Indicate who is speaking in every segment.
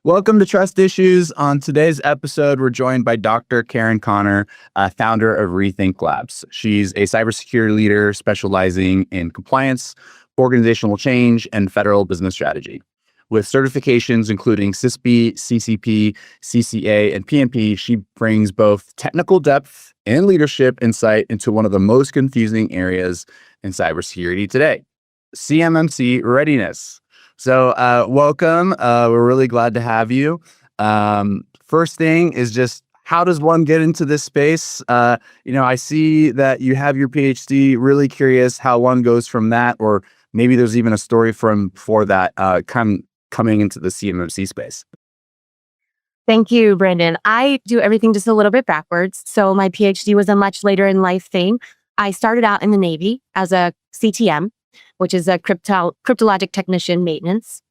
Speaker 1: Welcome to Trust Issues. On today's episode, we're joined by Dr. Karen Connor, founder of ReThinQ Labs. She's a cybersecurity leader specializing in compliance, organizational change, and federal business strategy. With certifications including CISP, CCP, CCA, and PMP, she brings both technical depth and leadership insight into one of the most confusing areas in cybersecurity today, CMMC readiness. So welcome. We're really glad to have you. First thing is just, how does one get into this space? I see that you have your PhD. Really curious how one goes from that, or maybe there's even a story from before that coming into the CMMC space.
Speaker 2: Thank you, Brandon. I do everything just a little bit backwards. So my PhD was a much later in life thing. I started out in the Navy as a CTM, which is a cryptologic technician maintenance.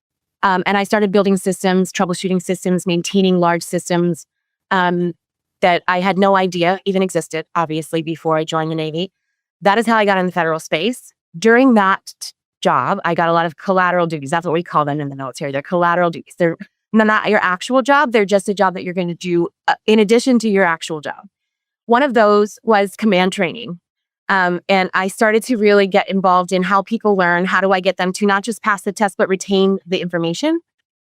Speaker 2: And I started building systems, troubleshooting systems, maintaining large systems that I had no idea even existed, obviously, before I joined the Navy. That is how I got in the federal space. During that job, I got a lot of collateral duties. That's what we call them in the military. They're collateral duties. They're not your actual job. They're just a job that you're going to do in addition to your actual job. One of those was command training. And I started to really get involved in how people learn. How do I get them to not just pass the test, but retain the information?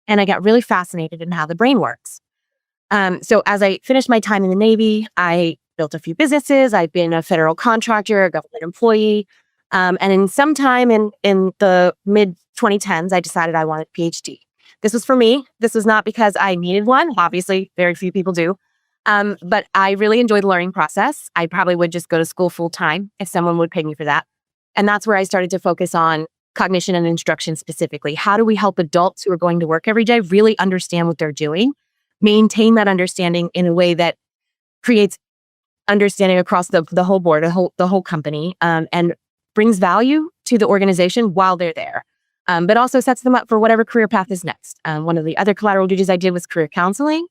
Speaker 2: And I got really fascinated in how the brain works. So as I finished my time in the Navy, I built a few businesses. I've been a federal contractor, a government employee. And in some time in the mid 2010s, I decided I wanted a PhD. This was for me. This was not because I needed one. Obviously, very few people do. But I really enjoyed the learning process. I probably would just go to school full time if someone would pay me for that. And that's where I started to focus on cognition and instruction specifically. How do we help adults who are going to work every day really understand what they're doing, maintain that understanding in a way that creates understanding across the whole board, the whole company, and brings value to the organization while they're there, but also sets them up for whatever career path is next. One of the other collateral duties I did was career counseling.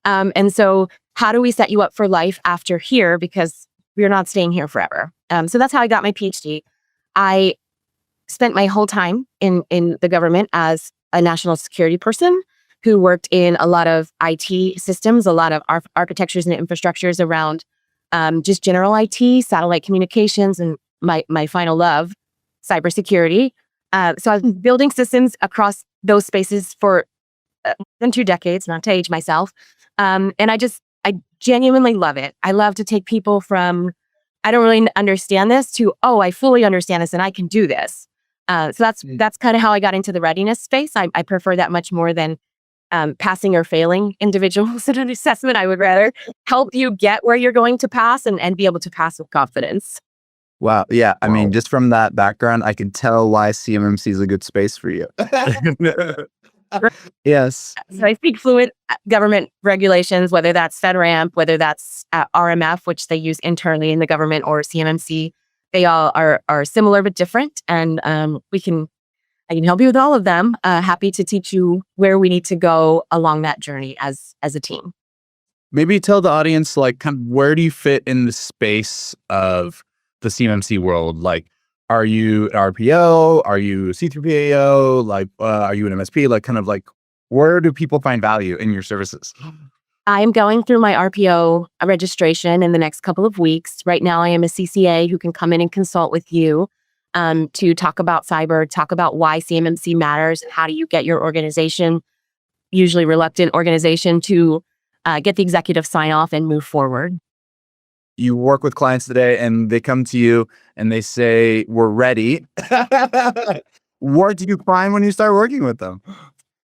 Speaker 2: And so how do we set you up for life after here? Because we're not staying here forever. So that's how I got my PhD. I spent my whole time in the government as a national security person who worked in a lot of IT systems, a lot of architectures and infrastructures around just general IT, satellite communications, and my final love, cybersecurity. So I was building systems across those spaces for more than 2 decades, not to age myself. And I genuinely love it. I love to take people from, I don't really understand this, to, oh, I fully understand this and I can do this. So that's kind of how I got into the readiness space. I prefer that much more than passing or failing individuals at an assessment. I would rather help you get where you're going to pass and be able to pass with confidence.
Speaker 1: Wow. Yeah. I mean, just from that background, I can tell why CMMC is a good space for you. Yes.
Speaker 2: So I speak fluent government regulations, whether that's FedRAMP, whether that's RMF, which they use internally in the government, or CMMC. They all are similar but different. And I can help you with all of them. Happy to teach you where we need to go along that journey as a team.
Speaker 1: Maybe tell the audience, where do you fit in the space of the CMMC world? Like, are you an RPO? Are you a C3PAO? Are you an MSP? Where do people find value in your services?
Speaker 2: I'm going through my RPO registration in the next couple of weeks. Right now, I am a CCA who can come in and consult with you to talk about cyber, talk about why CMMC matters, and how do you get your organization, usually reluctant organization, to get the executive sign-off and move forward.
Speaker 1: You work with clients today and they come to you and they say, we're ready. What do you find when you start working with them?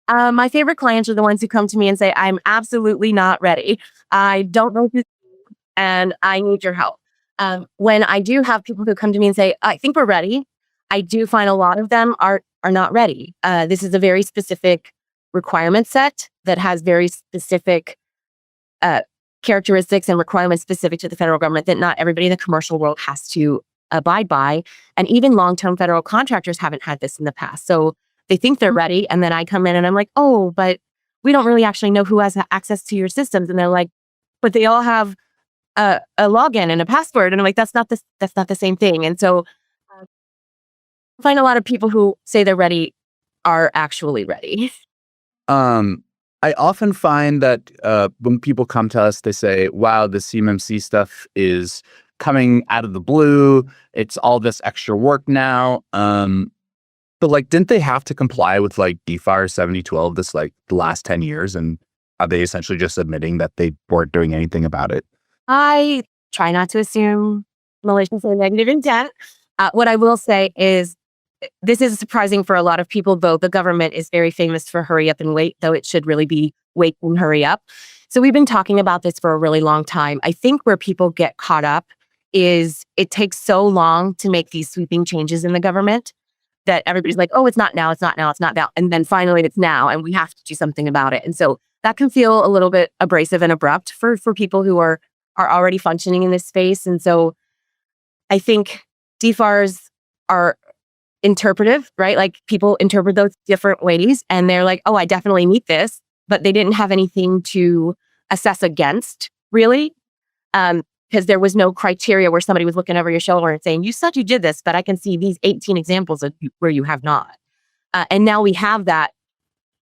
Speaker 2: My favorite clients are the ones who come to me and say, I'm absolutely not ready. I don't know who, and I need your help. When I do have people who come to me and say, I think we're ready, I do find a lot of them are not ready. This is a very specific requirement set that has very specific characteristics and requirements specific to the federal government that not everybody in the commercial world has to abide by. And even long-term federal contractors haven't had this in the past. So they think they're ready. And then I come in and I'm like, oh, but we don't really actually know who has access to your systems. And they're like, but they all have a login and a password. And I'm like, that's not the same thing. And so I find a lot of people who say they're ready are actually ready.
Speaker 1: I often find that when people come to us, they say, wow, the CMMC stuff is coming out of the blue. It's all this extra work now. But like, didn't they have to comply with like DFARS 7012 this like the last 10 years? And are they essentially just admitting that they weren't doing anything about it?
Speaker 2: I try not to assume malicious or negative intent. What I will say is this is surprising for a lot of people, though the government is very famous for hurry up and wait, though it should really be wait and hurry up. So we've been talking about this for a really long time. I think where people get caught up is it takes so long to make these sweeping changes in the government that everybody's like, oh, it's not now, it's not now, it's not now. And then finally it's now, and we have to do something about it. And so that can feel a little bit abrasive and abrupt for people who are already functioning in this space. And so I think DFARS are interpretive, right? Like people interpret those different ways and they're like, oh, I definitely meet this, but they didn't have anything to assess against really. Because there was no criteria where somebody was looking over your shoulder and saying, you said you did this, but I can see these 18 examples of where you have not. And now we have that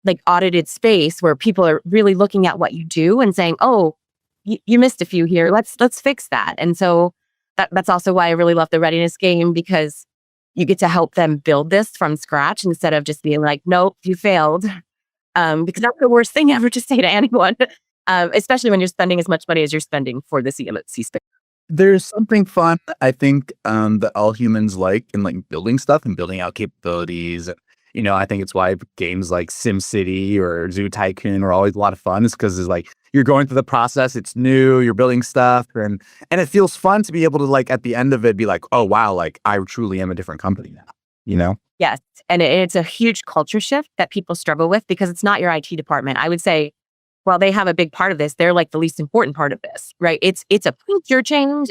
Speaker 2: like audited space where people are really looking at what you do and saying, oh, you missed a few here. Let's fix that. And so that's also why I really love the readiness game, because you get to help them build this from scratch instead of just being like, nope, you failed. Because that's the worst thing ever to say to anyone, especially when you're spending as much money as you're spending for the CMMC space.
Speaker 1: There's something fun, I think, that all humans like in like building stuff and building out capabilities. You know, I think it's why games like SimCity or Zoo Tycoon are always a lot of fun, is because it's like you're going through the process, it's new, you're building stuff, and it feels fun to be able to like at the end of it be like, oh wow, like I truly am a different company now, you know?
Speaker 2: Yes. And it's a huge culture shift that people struggle with because it's not your IT department. I would say, while they have a big part of this, they're like the least important part of this, right? It's a culture change.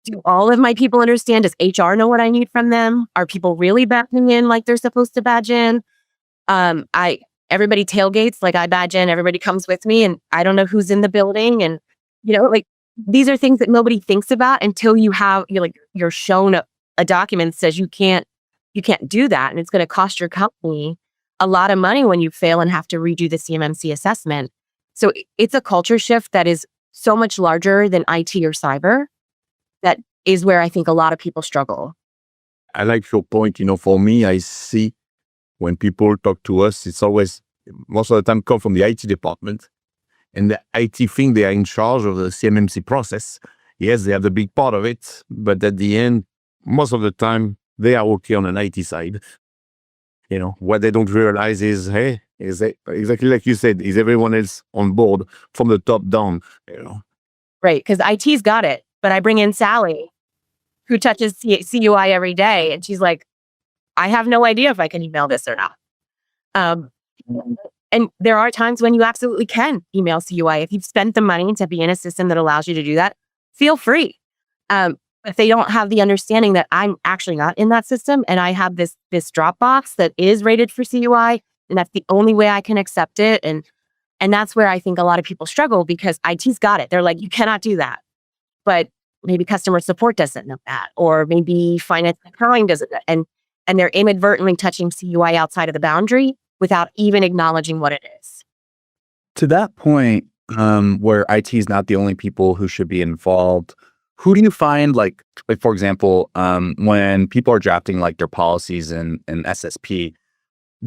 Speaker 2: Do all of my people understand? Does HR know what I need from them? Are people really badging in like they're supposed to badge in? Everybody tailgates, like I badge in, everybody comes with me, and I don't know who's in the building. And, you know, like these are things that nobody thinks about until you're shown a document that says you can't do that. And it's going to cost your company a lot of money when you fail and have to redo the CMMC assessment. So it's a culture shift that is so much larger than IT or cyber. That is where I think a lot of people struggle.
Speaker 3: I like your point. For me, I see when people talk to us, it's always, most of the time, come from the IT department. And the IT think they are in charge of the CMMC process. Yes, they have the big part of it. But at the end, most of the time, they are working on an IT side. What they don't realize is, hey, exactly like you said, is everyone else on board from the top down?
Speaker 2: Right, because IT's got it. But I bring in Sally, who touches CUI every day. And she's like, I have no idea if I can email this or not. And there are times when you absolutely can email CUI. If you've spent the money to be in a system that allows you to do that, feel free. If they don't have the understanding that I'm actually not in that system and I have this Dropbox that is rated for CUI, and that's the only way I can accept it. And that's where I think a lot of people struggle, because IT's got it. They're like, you cannot do that. But maybe customer support doesn't know that, or maybe finance and accounting doesn't, and they're inadvertently touching CUI outside of the boundary without even acknowledging what it is.
Speaker 1: To that point, where IT is not the only people who should be involved, who do you find like for example, when people are drafting like their policies in SSP,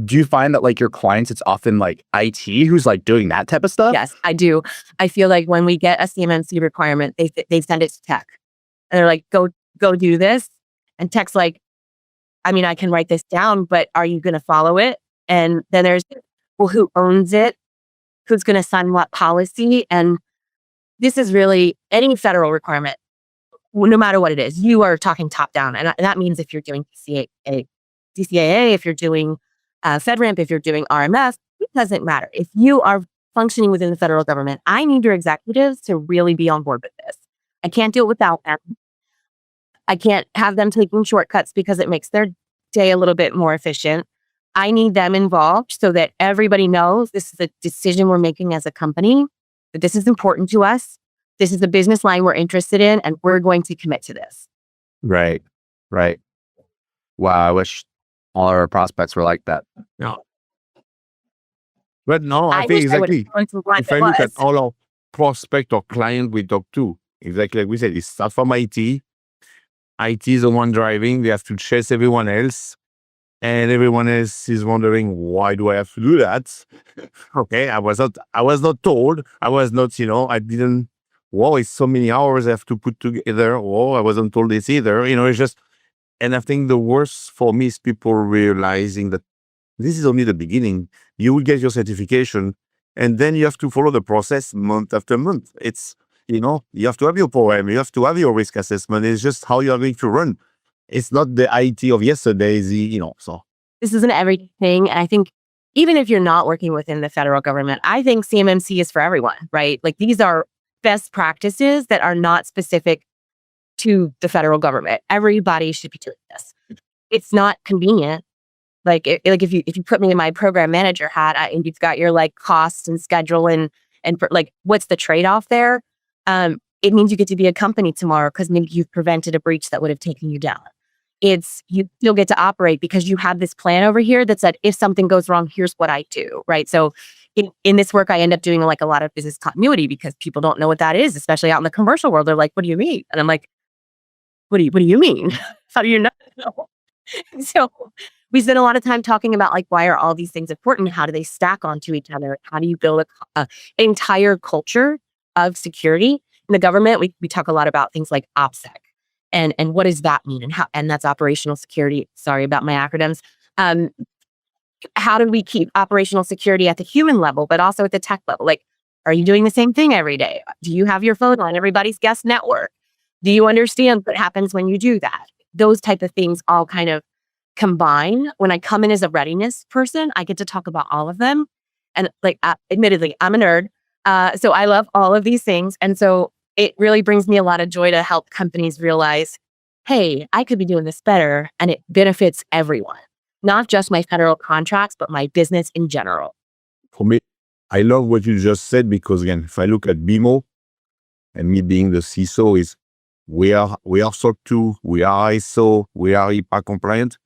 Speaker 1: do you find that like your clients, it's often like IT who's like doing that type of stuff?
Speaker 2: Yes, I do. I feel like when we get a CMMC requirement, they send it to tech. And they're like, go do this. And tech's like, I mean, I can write this down, but are you going to follow it? And then there's, well, who owns it? Who's going to sign what policy? And this is really any federal requirement, no matter what it is, you are talking top down. And that means if you're doing DCAA, if you're doing FedRAMP, if you're doing RMS, it doesn't matter. If you are functioning within the federal government, I need your executives to really be on board with this. I can't do it without them. I can't have them taking shortcuts because it makes their day a little bit more efficient. I need them involved so that everybody knows this is a decision we're making as a company, that this is important to us. This is a business line we're interested in, and we're going to commit to this.
Speaker 1: Right. Wow, I wish all our prospects were like that.
Speaker 3: Yeah. But no, I
Speaker 2: I
Speaker 3: think
Speaker 2: wish I would have
Speaker 3: exactly.
Speaker 2: gone to one
Speaker 3: If
Speaker 2: that
Speaker 3: I look at
Speaker 2: was.
Speaker 3: all our prospect or client we talk to, exactly like we said, it starts from IT. IT is the one driving. They have to chase everyone else. And everyone else is wondering, why do I have to do that? Okay, I was not told. I was not, I didn't, wow, it's so many hours I have to put together. Oh, I wasn't told this either. It's just, and I think the worst for me is people realizing that this is only the beginning. You will get your certification, and then you have to follow the process month after month. It's, you have to have your program, you have to have your risk assessment. It's just how you are going to run. It's not the IT of yesterday, so.
Speaker 2: This isn't everything. And I think even if you're not working within the federal government, I think CMMC is for everyone, right? Like these are best practices that are not specific to the federal government. Everybody should be doing this. It's not convenient. Like, if you put me in my program manager hat and you've got your like cost and schedule and like, what's the trade-off there? It means you get to be a company tomorrow because maybe you've prevented a breach that would have taken you down. You still get to operate because you have this plan over here that said, if something goes wrong, here's what I do, right? So in this work, I end up doing like a lot of business continuity because people don't know what that is, especially out in the commercial world. They're like, what do you mean? And I'm like, what do you mean? How do you not know? So we spend a lot of time talking about like, why are all these things important? How do they stack onto each other? How do you build an entire culture of security? In the government, we talk a lot about things like OPSEC. And what does that mean? And that's operational security. Sorry about my acronyms. How do we keep operational security at the human level, but also at the tech level? Like, are you doing the same thing every day? Do you have your phone on everybody's guest network? Do you understand what happens when you do that? Those type of things all kind of combine. When I come in as a readiness person, I get to talk about all of them. And like, admittedly, I'm a nerd. So I love all of these things. And so it really brings me a lot of joy to help companies realize, hey, I could be doing this better and it benefits everyone, not just my federal contracts, but my business in general.
Speaker 3: For me, I love what you just said because again, if I look at BMO and me being the CISO is we are SOC 2, we are ISO, we are HIPAA compliant.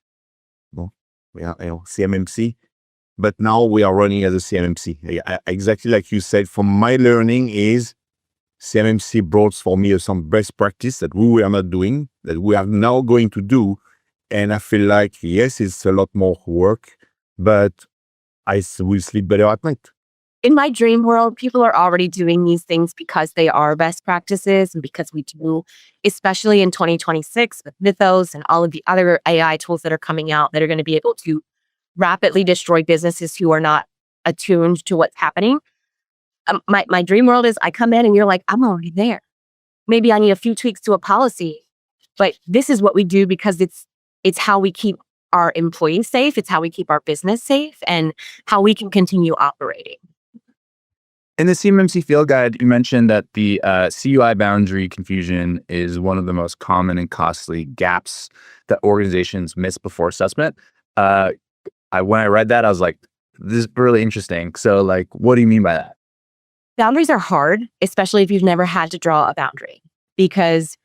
Speaker 3: Well, we are CMMC, but now we are running as a CMMC. Exactly like you said, from my learning is CMMC brought for me some best practice that we were not doing, that we are now going to do. And I feel like, yes, it's a lot more work, but I will sleep better at night.
Speaker 2: In my dream world, people are already doing these things because they are best practices and because we do, especially in 2026 with Mythos and all of the other AI tools that are coming out that are going to be able to rapidly destroy businesses who are not attuned to what's happening. My dream world is I come in and you're like, I'm already there. Maybe I need a few tweaks to a policy, but this is what we do because it's how we keep our employees safe. It's how we keep our business safe and how we can continue operating.
Speaker 1: In the CMMC field guide, you mentioned that the CUI boundary confusion is one of the most common and costly gaps that organizations miss before assessment. When I read that, I was like, this is really interesting. So like, what do you mean by that?
Speaker 2: Boundaries are hard, especially if you've never had to draw a boundary because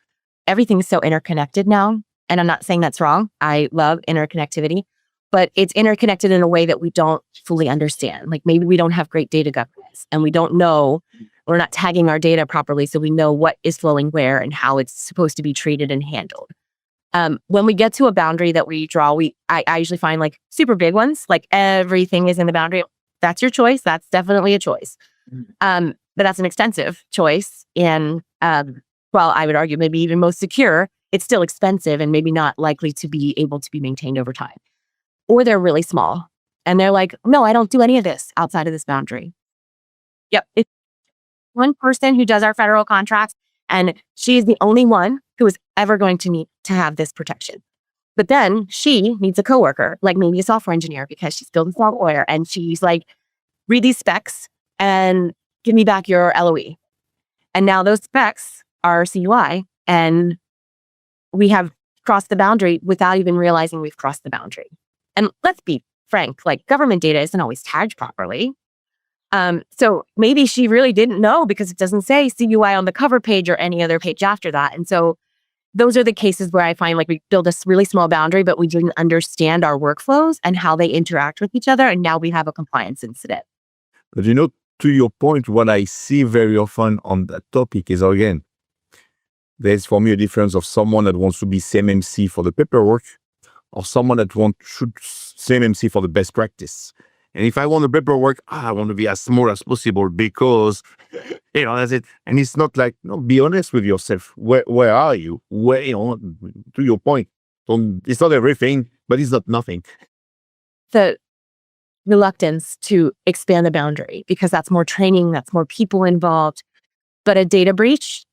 Speaker 2: everything's so interconnected now. And I'm not saying that's wrong. I love interconnectivity, but it's interconnected in a way that we don't fully understand. Like maybe we don't have great data governance and we don't know, we're not tagging our data properly. So we know what is flowing where and how it's supposed to be treated and handled. When we get to a boundary that we draw, I usually find like super big ones, like everything is in the boundary. That's your choice. That's definitely a choice. But that's an extensive choice. And well, I would argue maybe even most secure, it's still expensive and maybe not likely to be able to be maintained over time. Or they're really small and they're like, no, I don't do any of this outside of this boundary. Yep. It's one person who does our federal contracts and she is the only one who is ever going to need to have this protection. But then she needs a coworker, like maybe a software engineer because she's building software and she's like, read these specs and give me back your LOE. And now those specs are CUI and we have crossed the boundary without even realizing we've crossed the boundary. And let's be frank, like government data isn't always tagged properly. So maybe she really didn't know because it doesn't say CUI on the cover page or any other page after that. And so those are the cases where I find like we build a really small boundary, but we didn't understand our workflows and how they interact with each other. And now we have a compliance incident.
Speaker 3: But to your point, what I see very often on that topic is, again, there's for me a difference of someone that wants to be CMMC for the paperwork or someone that should CMMC for the best practice. And if I want the paperwork, I want to be as small as possible because, that's it. And it's not like, be honest with yourself. Where are you? To your point. So it's not everything, but it's not nothing.
Speaker 2: The reluctance to expand the boundary because that's more training, that's more people involved. But a data breach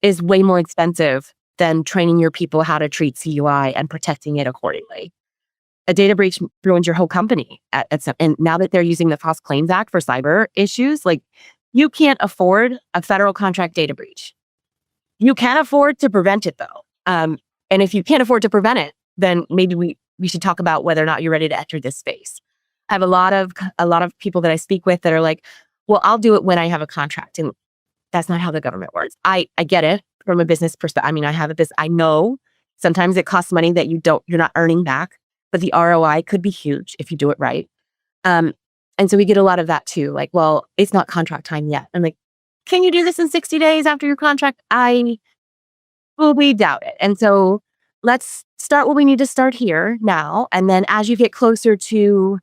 Speaker 2: is way more expensive than training your people how to treat CUI and protecting it accordingly. A data breach ruins your whole company. And now that they're using the False Claims Act for cyber issues, like you can't afford a federal contract data breach. You can afford to prevent it though. And if you can't afford to prevent it, then maybe we should talk about whether or not you're ready to enter this space. I have a lot of people that I speak with that are like, well, I'll do it when I have a contract. And that's not how the government works. I get it from a business perspective. I mean, I have a business. I know sometimes it costs money that you're not earning back, but the ROI could be huge if you do it right. And so we get a lot of that too. Like, well, it's not contract time yet. I'm like, can you do this in 60 days after your contract? We doubt it. And so let's start what we need to start here now. And then as you get closer to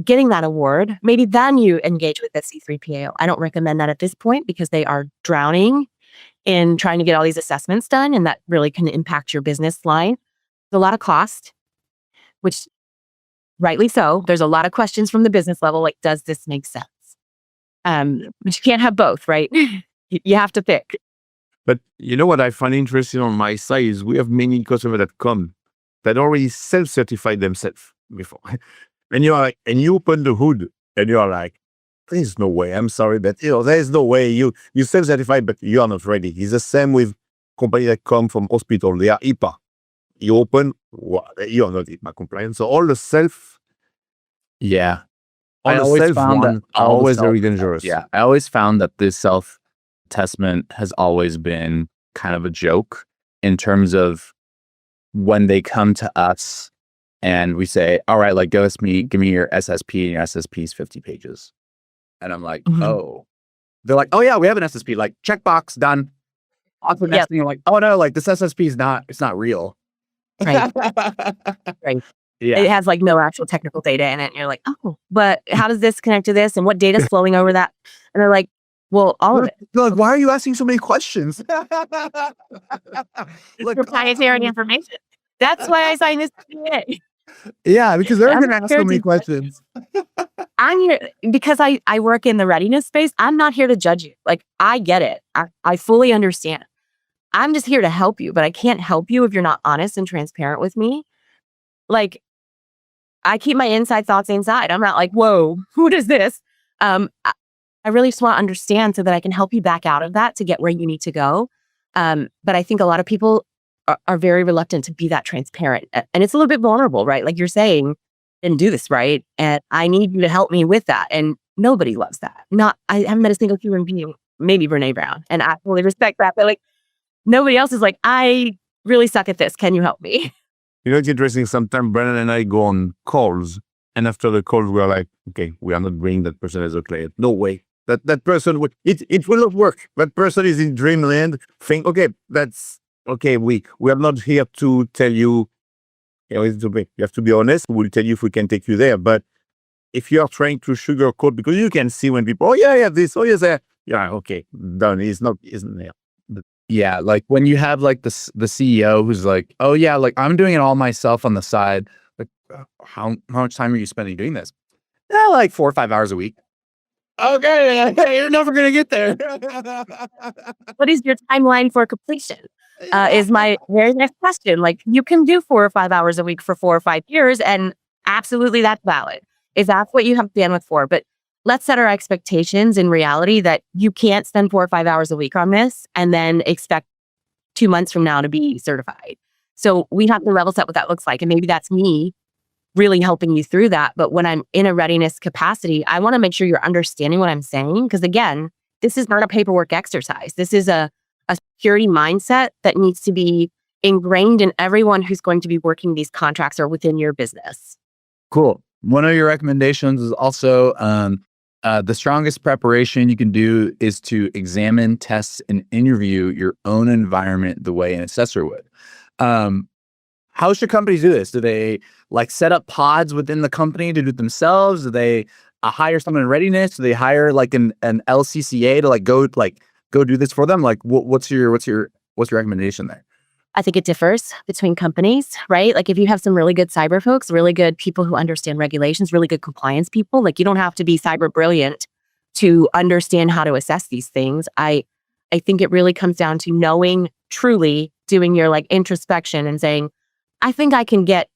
Speaker 2: getting that award, maybe then you engage with the C3PAO. I don't recommend that at this point because they are drowning in trying to get all these assessments done, and that really can impact your business line. There's a lot of cost, which rightly so. There's a lot of questions from the business level, like, does this make sense? But you can't have both, right? You have to pick.
Speaker 3: But what I find interesting on my side is we have many customers that come that already self-certified themselves before. And you open the hood and you are like, there's no way. I'm sorry, but there's no way you self-certified, but you are not ready. It's the same with companies that come from hospital. They are HIPAA. You open, you are not HIPAA compliant. So all the self,
Speaker 1: Yeah.
Speaker 3: all
Speaker 1: I
Speaker 3: the
Speaker 1: always
Speaker 3: self
Speaker 1: found
Speaker 3: one
Speaker 1: that
Speaker 3: are
Speaker 1: all the
Speaker 3: always
Speaker 1: self-
Speaker 3: very dangerous.
Speaker 1: Yeah. I always found that this self-testament has always been kind of a joke in terms of when they come to us and we say, all right, like, give me your SSP, and your SSP is 50 pages. And I'm like,
Speaker 2: Mhm.
Speaker 1: oh. They're like, oh yeah, we have an SSP, like, checkbox, done. On to the next
Speaker 2: Yep.
Speaker 1: thing, I'm like, oh no, like, this SSP is not real.
Speaker 2: Right. Right.
Speaker 1: Yeah.
Speaker 2: It has like no actual technical data in it. And you're like, oh, but how does this connect to this? And what data is flowing over that? And they're like, well, all of it.
Speaker 1: They're like, why are you asking so many questions? Like,
Speaker 2: Proprietary information. That's why I signed this NDA.
Speaker 1: yeah, because they're
Speaker 2: I'm
Speaker 1: going to ask so
Speaker 2: here
Speaker 1: many
Speaker 2: to-
Speaker 1: questions.
Speaker 2: I'm here because I work in the readiness space. I'm not here to judge you. Like, I get it. I fully understand. I'm just here to help you, but I can't help you if you're not honest and transparent with me. Like, I keep my inside thoughts inside. I'm not like, whoa, who does this? I really just want to understand so that I can help you back out of that to get where you need to go. But I think a lot of people are very reluctant to be that transparent. And it's a little bit vulnerable, right? Like you're saying, didn't do this right. And I need you to help me with that. And nobody loves that. I haven't met a single human being, maybe Brene Brown. And I fully respect that. But like, nobody else is like, I really suck at this. Can you help me?
Speaker 3: It's interesting. Sometimes Brandon and I go on calls, and after the calls, we are like, okay, we are not bringing that person as a client. No way. That person it will not work. That person is in dreamland. Think, okay, that's okay. We are not here to tell you, you have to be honest. We'll tell you if we can take you there. But if you are trying to sugarcoat, because you can see when people, oh yeah, I have this, oh yes, yeah, okay, done. Isn't there?
Speaker 1: Yeah, like when you have like the CEO who's like, oh yeah, like I'm doing it all myself on the side. Like, how much time are you spending doing this? Yeah, like 4 or 5 hours a week. Okay, you're never gonna get there.
Speaker 2: What is your timeline for completion? Is my very next question. Like, you can do 4 or 5 hours a week for 4 or 5 years, and absolutely that's valid. If that's what you have bandwidth for. But let's set our expectations in reality that you can't spend 4 or 5 hours a week on this and then expect 2 months from now to be certified. So we have to level set what that looks like. And maybe that's me really helping you through that. But when I'm in a readiness capacity, I want to make sure you're understanding what I'm saying. Because again, this is not a paperwork exercise. This is a security mindset that needs to be ingrained in everyone who's going to be working these contracts or within your business.
Speaker 1: Cool. One of your recommendations is also The strongest preparation you can do is to examine, test, and interview your own environment the way an assessor would. How should companies do this? Do they like set up pods within the company to do it themselves? Do they hire someone in readiness? Do they hire like an LCCA to go do this for them? Like, what's your recommendation there?
Speaker 2: I think it differs between companies, right? Like if you have some really good cyber folks, really good people who understand regulations, really good compliance people, like you don't have to be cyber brilliant to understand how to assess these things. I think it really comes down to knowing, truly doing your like introspection and saying, I think I can get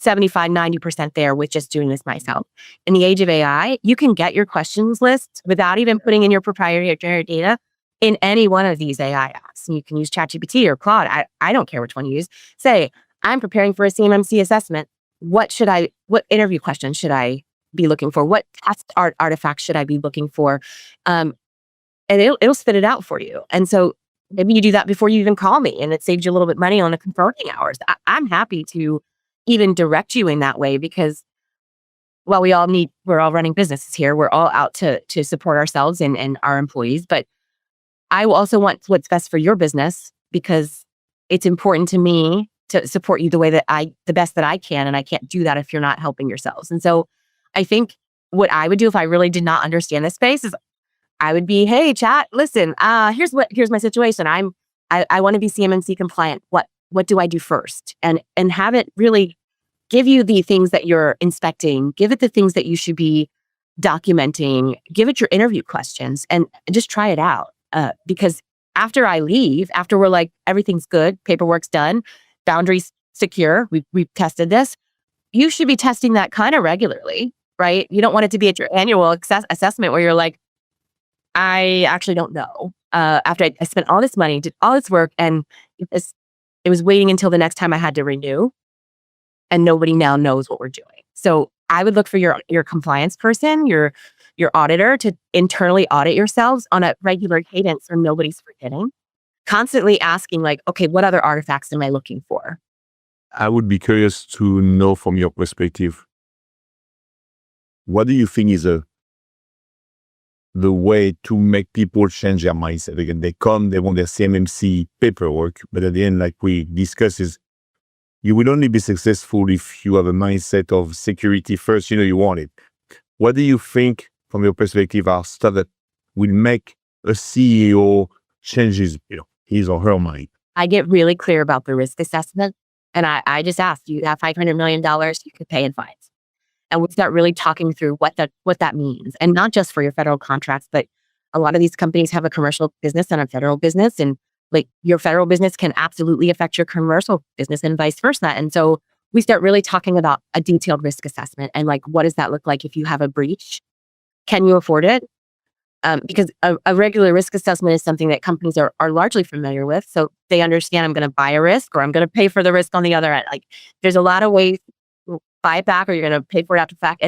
Speaker 2: 75, 90% there with just doing this myself. In the age of AI, you can get your questions list without even putting in your proprietary data in any one of these AI apps. And you can use ChatGPT or Claude. I don't care which one you use. Say, I'm preparing for a CMMC assessment. What interview questions should I be looking for? What test artifacts should I be looking for? And it'll spit it out for you. And so maybe you do that before you even call me, and it saves you a little bit of money on the consulting hours. I'm happy to even direct you in that way because, well, we're all running businesses here. We're all out to support ourselves and our employees. But I will also want what's best for your business because it's important to me to support you the best that I can. And I can't do that if you're not helping yourselves. And so I think what I would do if I really did not understand this space is I would be, hey, chat, listen, here's my situation. I want to be CMMC compliant. What do I do first? And have it really give you the things that you're inspecting, give it the things that you should be documenting, give it your interview questions and just try it out. Because after I leave, after we're like, everything's good, paperwork's done, boundaries secure, we've tested this, you should be testing that kind of regularly, right? You don't want it to be at your annual assessment where you're like, I actually don't know. After I spent all this money, did all this work, and it was waiting until the next time I had to renew, and nobody now knows what we're doing. So I would look for your compliance person, your auditor to internally audit yourselves on a regular cadence so nobody's forgetting. Constantly asking like, okay, what other artifacts am I looking for?
Speaker 3: I would be curious to know from your perspective, what do you think is the way to make people change their mindset? Again, they want their CMMC paperwork, but at the end, like we discussed, is you will only be successful if you have a mindset of security first. You want it. What do you think, from your perspective, are stuff that will make a CEO change his or her mind?
Speaker 2: I get really clear about the risk assessment. And I just ask, do you have $500 million you could pay in fines? And we start really talking through what that means. And not just for your federal contracts, but a lot of these companies have a commercial business and a federal business. And like your federal business can absolutely affect your commercial business and vice versa. And so we start really talking about a detailed risk assessment and like, what does that look like if you have a breach? Can you afford it? Because a regular risk assessment is something that companies are largely familiar with. So they understand I'm going to buy a risk or I'm going to pay for the risk on the other end. Like there's a lot of ways to buy it back or you're going to pay for it after the fact.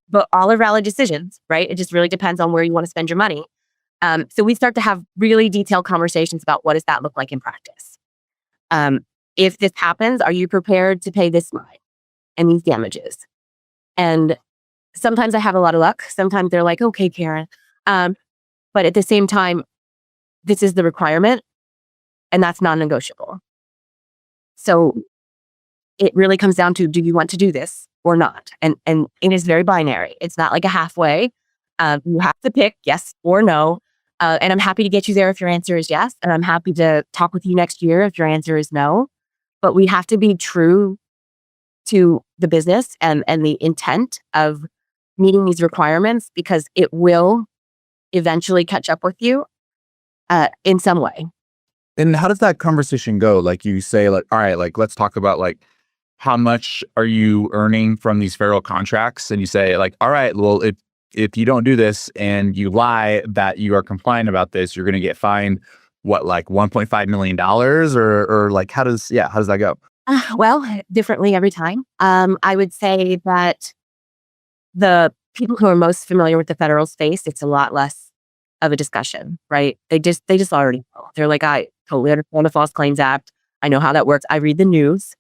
Speaker 2: But all are valid decisions, right? It just really depends on where you want to spend your money. So we start to have really detailed conversations about what does that look like in practice. If this happens, are you prepared to pay this fine and these damages? And sometimes I have a lot of luck. Sometimes they're like, okay, Karen. But at the same time, this is the requirement and that's non-negotiable. So it really comes down to, do you want to do this or not? And it is very binary. It's not like a halfway. You have to pick yes or no. And I'm happy to get you there if your answer is yes. And I'm happy to talk with you next year if your answer is no. But we have to be true to the business and the intent of meeting these requirements because it will eventually catch up with you in some way.
Speaker 1: And how does that conversation go? Like you say, like, all right, like, let's talk about like, how much are you earning from these federal contracts? And you say like, all right, well, if you don't do this and you lie that you are compliant about this, you're going to get fined what, like $1.5 million or like, how does that go?
Speaker 2: Well, differently every time. I would say that the people who are most familiar with the federal space, it's a lot less of a discussion, right? They just already know. They're like, I totally understand the False Claims Act. I know how that works. I read the news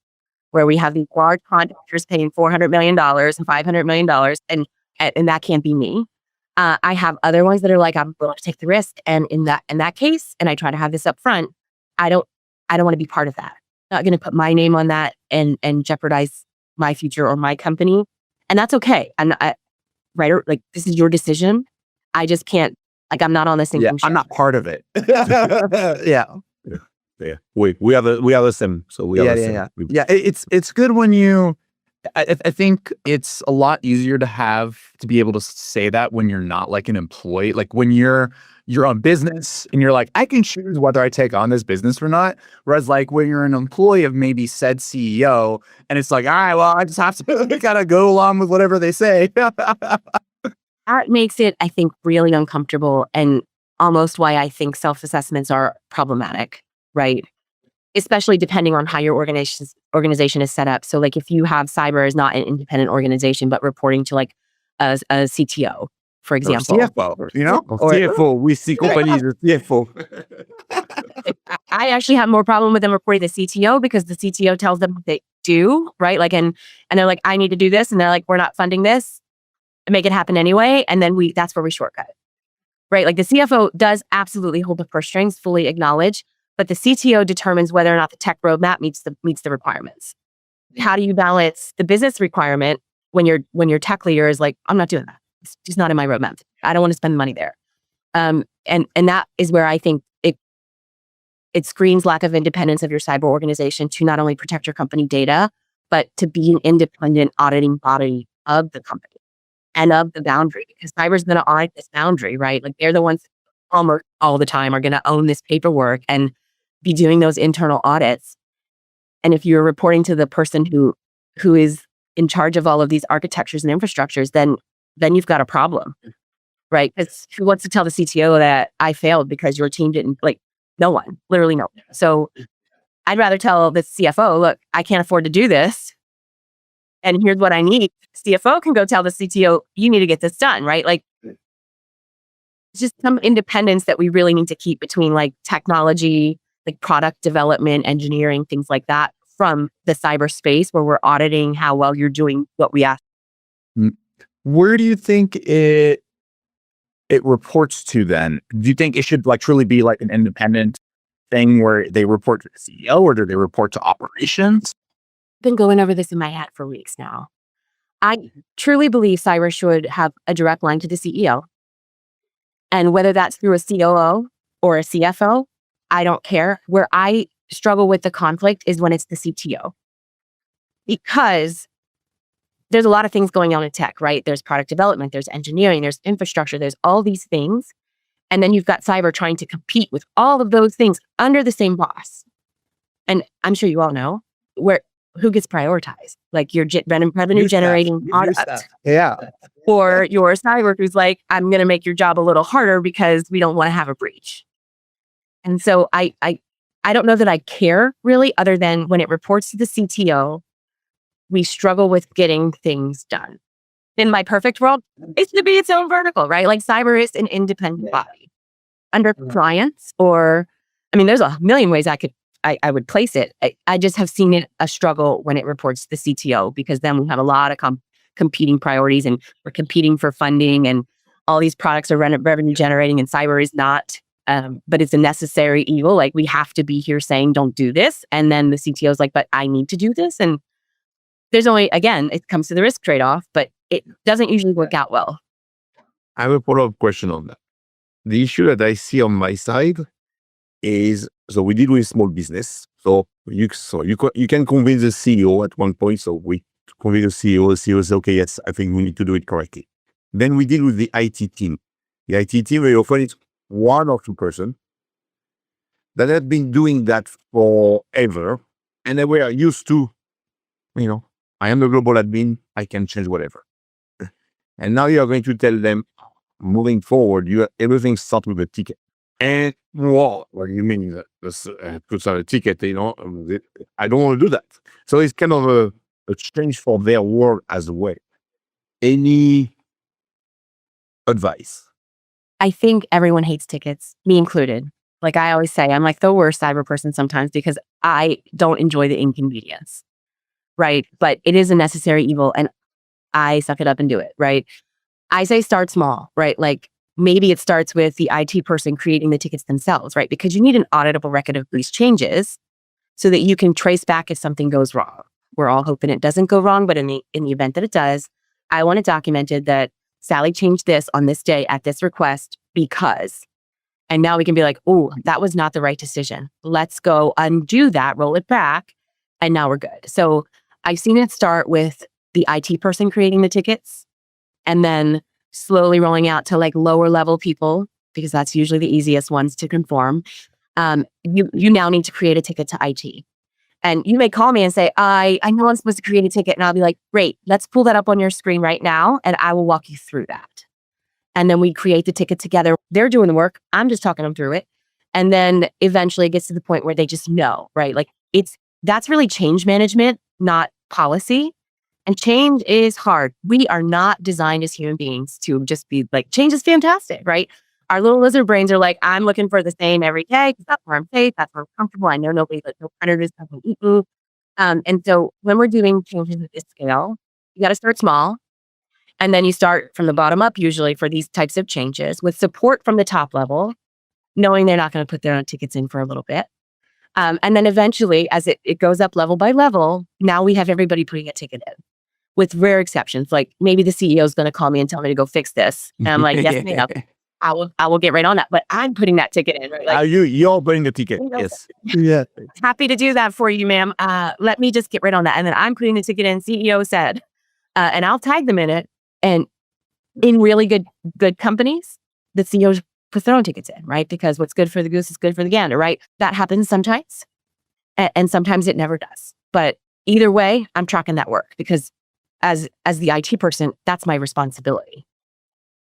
Speaker 2: where we have these large contractors paying $400 million and $500 million, and that can't be me. I have other ones that are like, I'm willing to take the risk. And in that case, and I try to have this up front, I don't want to be part of that. I'm not going to put my name on that and jeopardize my future or my company. And that's okay. Right? Or like, this is your decision. I just can't, like, I'm not on the sinking ship.
Speaker 1: I'm not part of it.
Speaker 3: Yeah. We are the same. So we are the same.
Speaker 1: Yeah. It's good when you, I think it's a lot easier to be able to say that when you're not like an employee, like when you're on business and you're like, I can choose whether I take on this business or not. Whereas like when you're an employee of maybe said CEO and it's like, all right, well, I just have to kind of go along with whatever they say.
Speaker 2: That makes it, I think, really uncomfortable and almost why I think self-assessments are problematic, right? Especially depending on how your organization is set up. So like if you have cyber as not an independent organization, but reporting to like a CTO, for example.
Speaker 1: Or CFO, you know?
Speaker 3: Or CFO, we see companies with CFO.
Speaker 2: I actually have more problem with them reporting the CTO because the CTO tells them what they do, right? Like, and they're like, I need to do this. And they're like, we're not funding this. And make it happen anyway. And then that's where we shortcut, right? Like the CFO does absolutely hold the purse strings, fully acknowledge, but the CTO determines whether or not the tech roadmap meets the requirements. How do you balance the business requirement when your tech leader is like, I'm not doing that. It's just not in my roadmap. I don't want to spend the money there. And that is where I think it screams lack of independence of your cyber organization to not only protect your company data, but to be an independent auditing body of the company and of the boundary, because cyber is going to audit this boundary, right? Like they're the ones almost all the time are going to own this paperwork and be doing those internal audits. And if you're reporting to the person who is in charge of all of these architectures and infrastructures, then you've got a problem, right? Because who wants to tell the CTO that I failed because your team didn't, like, no one, literally no one. So I'd rather tell the CFO, look, I can't afford to do this. And here's what I need. CFO can go tell the CTO, you need to get this done, right? Like, just some independence that we really need to keep between like technology, like product development, engineering, things like that, from the cyberspace where we're auditing how well you're doing what we ask.
Speaker 1: Where do you think it reports to then? Do you think it should like truly be like an independent thing where they report to the CEO, or do they report to operations?
Speaker 2: Been going over this in my head for weeks now. I truly believe cyber should have a direct line to the CEO. And whether that's through a COO or a CFO, I don't care. Where I struggle with the conflict is when it's the CTO. Because there's a lot of things going on in tech, right? There's product development, there's engineering, there's infrastructure, there's all these things. And then you've got cyber trying to compete with all of those things under the same boss. And I'm sure you all know who gets prioritized, like your revenue generating product.
Speaker 1: Yeah.
Speaker 2: Or your cyber who's like, I'm going to make your job a little harder because we don't want to have a breach. And so I don't know that I care really, other than when it reports to the CTO, we struggle with getting things done. In my perfect world, it should be its own vertical, right? Like cyber is an independent body under compliance, or, I mean, there's a million ways I would place it. I just have seen it a struggle when it reports to the CTO, because then we have a lot of competing priorities and we're competing for funding, and all these products are revenue generating and cyber is not, but it's a necessary evil. Like we have to be here saying, don't do this. And then the CTO is like, but I need to do this. And there's only, again, it comes to the risk trade-off, but it doesn't usually work out well.
Speaker 3: I have a follow-up question on that. The issue that I see on my side is, so we deal with small business. So you can convince the CEO at one point. So we convince the CEO says, okay, yes, I think we need to do it correctly. Then we deal with the IT team. The IT team, very often it's one or two person that have been doing that forever. And they were used to, I am the global admin, I can change whatever. And now you are going to tell them, moving forward, everything starts with a ticket. And what do you mean that puts out a ticket? I don't want to do that. So it's kind of a change for their world as well. Any advice?
Speaker 2: I think everyone hates tickets, me included. Like I always say, I'm like the worst cyber person sometimes because I don't enjoy the inconvenience, right? But it is a necessary evil and I suck it up and do it, right? I say start small, right? Like maybe it starts with the IT person creating the tickets themselves, right? Because you need an auditable record of these changes so that you can trace back if something goes wrong. We're all hoping it doesn't go wrong, but in the event that it does, I want it documented that Sally changed this on this day at this request because, and now we can be like, oh, that was not the right decision. Let's go undo that, roll it back, and now we're good. So I've seen it start with the IT person creating the tickets and then slowly rolling out to like lower level people, because that's usually the easiest ones to conform. You now need to create a ticket to IT. And you may call me and say, I know I'm supposed to create a ticket. And I'll be like, great, let's pull that up on your screen right now. And I will walk you through that. And then we create the ticket together. They're doing the work. I'm just talking them through it. And then eventually it gets to the point where they just know, right? Like that's really change management, not policy. And change is hard. We are not designed as human beings to just be like, change is fantastic, right? Our little lizard brains are like, I'm looking for the same every day. That's where I'm safe. That's where I'm comfortable. I know nobody, but no predators have been eaten. And so when we're doing changes at this scale, you got to start small. And then you start from the bottom up, usually for these types of changes with support from the top level, knowing they're not going to put their own tickets in for a little bit. And then eventually, as it goes up level by level, now we have everybody putting a ticket in. With rare exceptions, like maybe the CEO is going to call me and tell me to go fix this. And I'm like, yes, ma'am. I will get right on that. But I'm putting that ticket in. Right? Like,
Speaker 3: you're putting the ticket. Yes.
Speaker 1: Yeah.
Speaker 2: Happy to do that for you, ma'am. Let me just get right on that. And then I'm putting the ticket in, CEO said, and I'll tag them in it. And in really good companies, the CEO puts their own tickets in, right? Because what's good for the goose is good for the gander, right? That happens sometimes. And sometimes it never does. But either way, I'm tracking that work because as the IT person, that's my responsibility.